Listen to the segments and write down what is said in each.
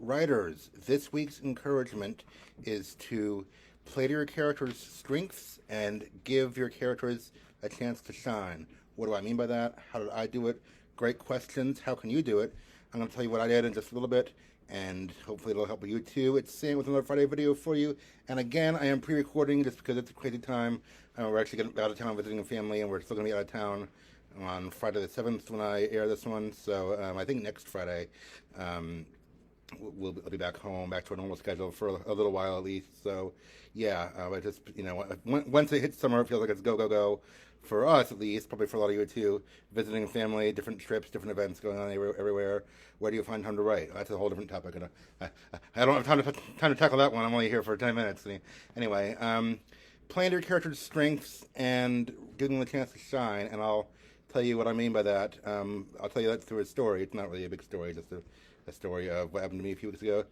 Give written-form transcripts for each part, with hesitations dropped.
Writers, this week's encouragement is to play to your character's strengths and give your characters a chance to shine. What do I mean by that? How did I do it? Great questions. How can you do it? I'm going to tell you what I did in just a little bit, and hopefully it'll help you too. It's Sam with another Friday video for you. And again, I am pre-recording just because it's a crazy time. We're actually getting out of town visiting a family, and we're still going to be out of town on Friday the 7th when I air this one. So I think next Friday. We'll be back home, back to our normal schedule for a little while at least. So, yeah, I just, once it hits summer, it feels like it's go, go, go. For us, at least, probably for a lot of you too, visiting family, different trips, different events going on everywhere. Where do you find time to write? That's a whole different topic. And I don't have time to tackle that one. I'm only here for 10 minutes. Anyway, playing to your character's strengths and giving them a chance to shine. And I'll tell you what I mean by that. I'll tell you that through a story. It's not really a big story, just a story of what happened to me a few weeks ago.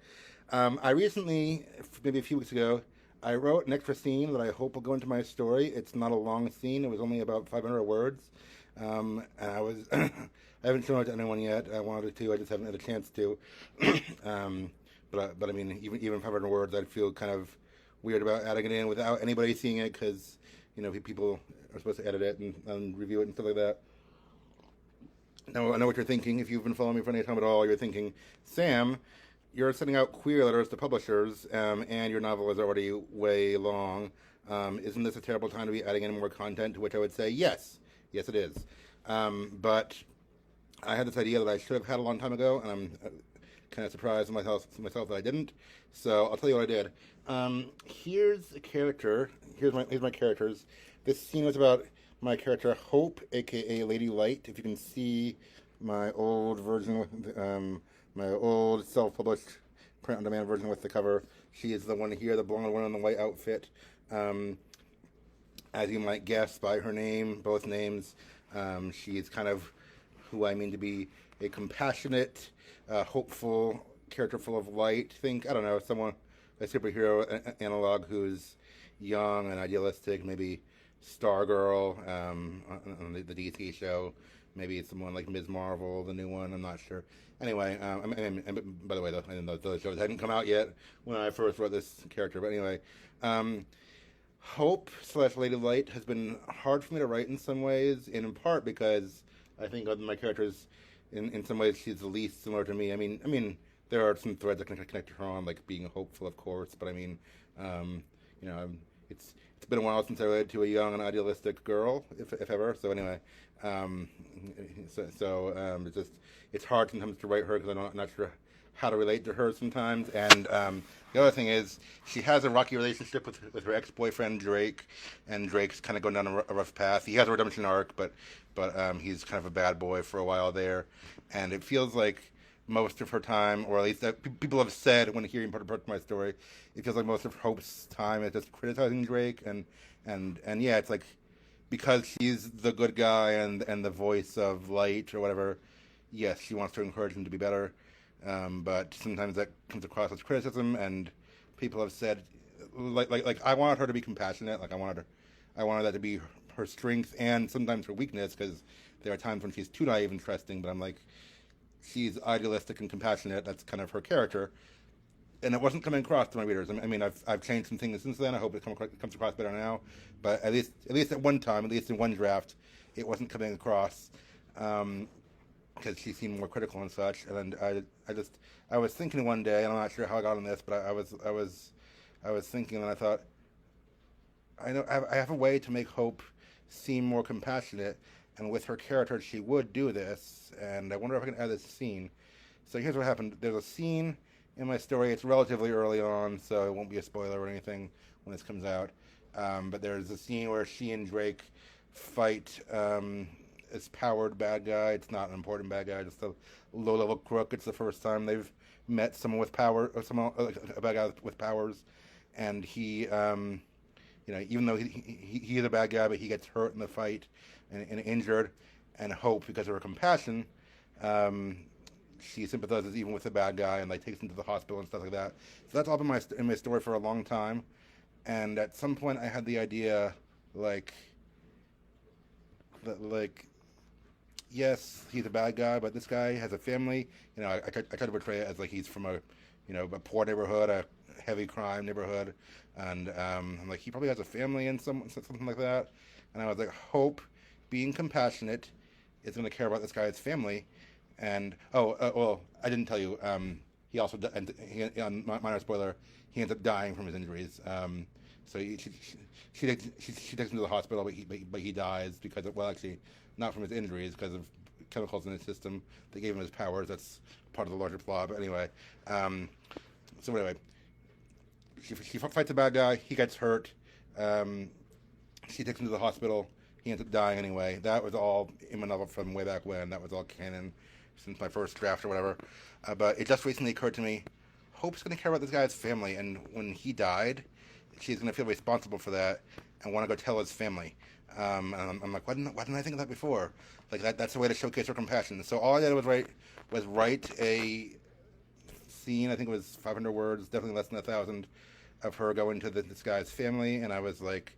I recently, maybe a few weeks ago, I wrote an extra scene that I hope will go into my story. It's not a long scene. It was only about 500 words. And I haven't shown it to anyone yet. I wanted to. I just haven't had a chance to. But I mean, even 500 words, I'd feel kind of weird about adding it in without anybody seeing it because, people are supposed to edit it and review it and stuff like that. Now, I know what you're thinking. If you've been following me for any time at all, you're thinking, Sam, you're sending out queer letters to publishers, and your novel is already way long. Isn't this a terrible time to be adding in more content? To which I would say, yes. Yes, it is. But I had this idea that I should have had a long time ago, and I'm kind of surprised myself that I didn't. So I'll tell you what I did. Here's a character. Here's my characters. This scene was about my character Hope, aka Lady Light. If you can see my old version with my old self-published print-on-demand version with the cover, she is the one here, the blonde one in the white outfit. As you might guess by her name, both names, she is kind of who I mean to be a compassionate, hopeful character full of light. I don't know, a superhero analog who's young and idealistic, maybe Stargirl on the DC show. Maybe it's someone like Ms. Marvel, the new one. I'm not sure. Anyway, and by the way, those shows hadn't come out yet when I first wrote this character. But anyway, Hope / Lady Light has been hard for me to write in some ways, and in part because I think of my characters, in some ways, she's the least similar to me. I mean, there are some threads that can connect to her on, like being hopeful, of course. But I mean, it's been a while since I related to a young and idealistic girl, if ever. So anyway, it's hard sometimes to write her because I'm not sure how to relate to her sometimes. And the other thing is she has a rocky relationship with her ex-boyfriend Drake, and Drake's kind of going down a rough path. He has a redemption arc, but he's kind of a bad boy for a while there, and it feels like most of her time, or at least that people have said when hearing part of my story, it feels like most of Hope's time is just criticizing Drake, and yeah, it's like because she's the good guy and the voice of light or whatever. Yes, she wants to encourage him to be better, but sometimes that comes across as criticism, and people have said like I wanted her to be compassionate, like I wanted that to be her strength and sometimes her weakness, because there are times when she's too naive and trusting, but I'm like, she's idealistic and compassionate. That's kind of her character, and it wasn't coming across to my readers. I mean, I've changed some things since then. I hope it comes across better now. But at least at one time, at least in one draft, it wasn't coming across because she seemed more critical and such. And I was thinking one day, and I'm not sure how I got on this, but I was thinking, and I thought, I have a way to make Hope seem more compassionate. And with her character, she would do this, and I wonder if I can add this scene. So here's what happened. There's a scene in my story. It's relatively early on, so it won't be a spoiler or anything when this comes out. But there's a scene where she and Drake fight this powered bad guy. It's not an important bad guy, just a low-level crook. It's the first time they've met someone with power, or someone, a bad guy with powers. And he, even though he's a bad guy, but he gets hurt in the fight and injured, and Hope, because of her compassion, she sympathizes even with the bad guy and takes him to the hospital and stuff like that. So that's all been in my story for a long time, and at some point I had the idea, yes, he's a bad guy, but this guy has a family. I try to portray it as like he's from a poor neighborhood, a heavy crime neighborhood, and I'm like he probably has a family and something like that. And I was like, Hope, being compassionate, is going to care about this guy's family. And well, I didn't tell you. He also and on minor spoiler, he ends up dying from his injuries. So she takes him to the hospital, but he dies because of, well, actually, not from his injuries, because of chemicals in his system that gave him his powers. That's part of the larger plot. But anyway, um, so anyway, she fights a bad guy. He gets hurt. Um, she takes him to the hospital. He ends up dying anyway. That was all in my novel from way back when. That was all canon since my first draft or whatever. But it just recently occurred to me, Hope's going to care about this guy's family, and when he died, she's going to feel responsible for that and want to go tell his family. And I'm like, why didn't I think of that before? Like that's a way to showcase her compassion. So all I did was write a scene. I think it was 500 words, definitely less than 1,000, of her going to this guy's family, and I was like,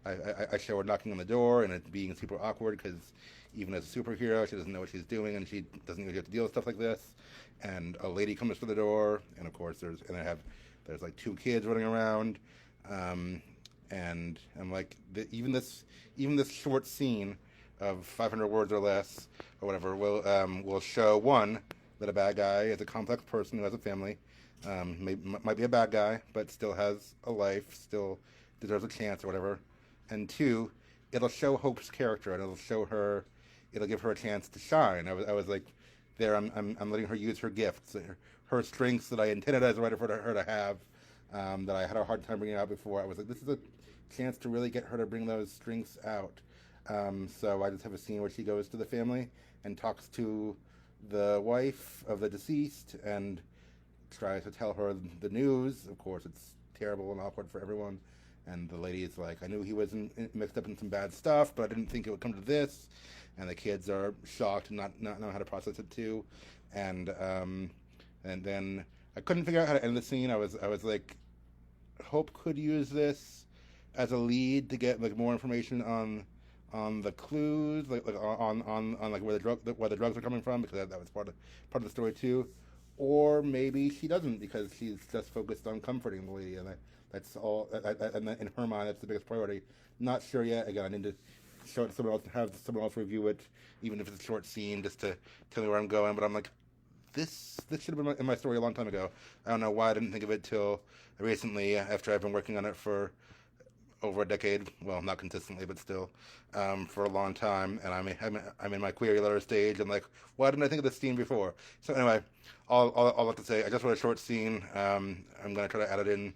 I show her knocking on the door and it being super awkward because even as a superhero, she doesn't know what she's doing and she doesn't usually have to deal with stuff like this. And a lady comes to the door, and of course there's like two kids running around, and I'm like, even this short scene of 500 words or less or whatever will show, one, that a bad guy is a complex person who has a family, might be a bad guy but still has a life, still deserves a chance or whatever, and two, it'll show Hope's character and it'll give her a chance to shine. I was like, there, I'm letting her use her gifts, her strengths that I intended as a writer for her to have, that I had a hard time bringing out before. I was like, this is a chance to really get her to bring those strengths out. So I just have a scene where she goes to the family and talks to the wife of the deceased and tries to tell her the news. Of course, it's terrible and awkward for everyone. And the lady is like, I knew he was mixed up in some bad stuff, but I didn't think it would come to this. And the kids are shocked and not know how to process it too. And then I couldn't figure out how to end the scene. I was like, Hope could use this as a lead to get like more information on the clues, like on like where the drugs are coming from, because that was part of the story too. Or maybe she doesn't, because she's just focused on comforting the lady, and that's all. And in her mind, that's the biggest priority. Not sure yet. Again, I need to show it to someone else and have someone else review it, even if it's a short scene, just to tell me where I'm going. But I'm like, this should have been in my story a long time ago. I don't know why I didn't think of it till recently, after I've been working on it for over a decade. Well, not consistently, but still, for a long time. And I'm in my query letter stage. I'm like, why didn't I think of this scene before? So anyway, all I have to say, I just wrote a short scene. I'm gonna try to add it in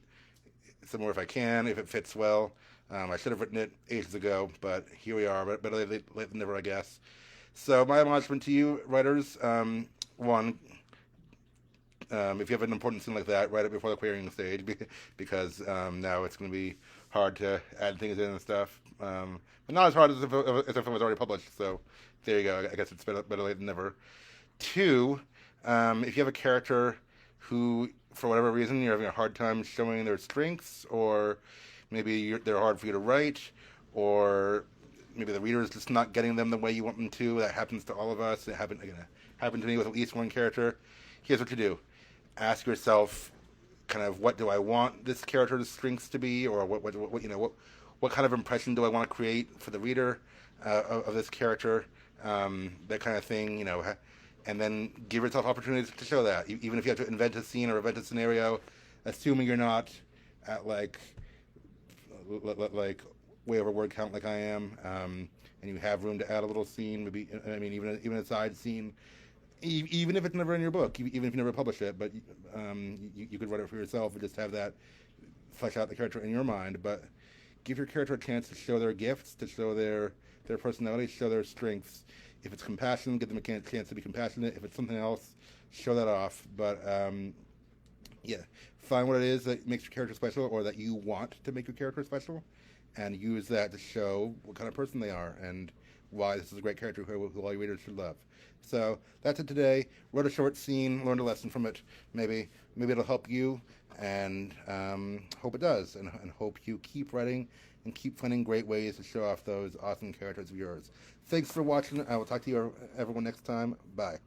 somewhere if I can, if it fits well. I should have written it ages ago, but here we are. But better late than never, I guess. So my admonishment to you, writers, one, if you have an important scene like that, write it before the querying stage, because now it's going to be hard to add things in and stuff. But not as hard as if it was already published. So there you go. I guess it's better late than never. Two, if you have a character who, for whatever reason, you're having a hard time showing their strengths, or maybe they're hard for you to write, or maybe the reader is just not getting them the way you want them to. That happens to all of us. It happened to me with at least one character. Here's what you do. Ask yourself, kind of, what do I want this character's strengths to be, or what kind of impression do I want to create for the reader of this character, that kind of thing, and then give yourself opportunities to show that, even if you have to invent a scene or invent a scenario, assuming you're not at like way over word count like I am, and you have room to add a little scene, maybe, I mean, even a side scene, even if it's never in your book, even if you never publish it, but you could write it for yourself and just have that flesh out the character in your mind. But give your character a chance to show their gifts, to show their personality, show their strengths. If it's compassion, give them a chance to be compassionate. If it's something else, show that off. But yeah, find what it is that makes your character special, or that you want to make your character special, and use that to show what kind of person they are and why this is a great character who all your readers should love. So that's it today. Wrote a short scene, learned a lesson from it. Maybe it'll help you, and hope it does, and hope you keep writing and keep finding great ways to show off those awesome characters of yours. Thanks for watching. I will talk to you everyone next time. Bye.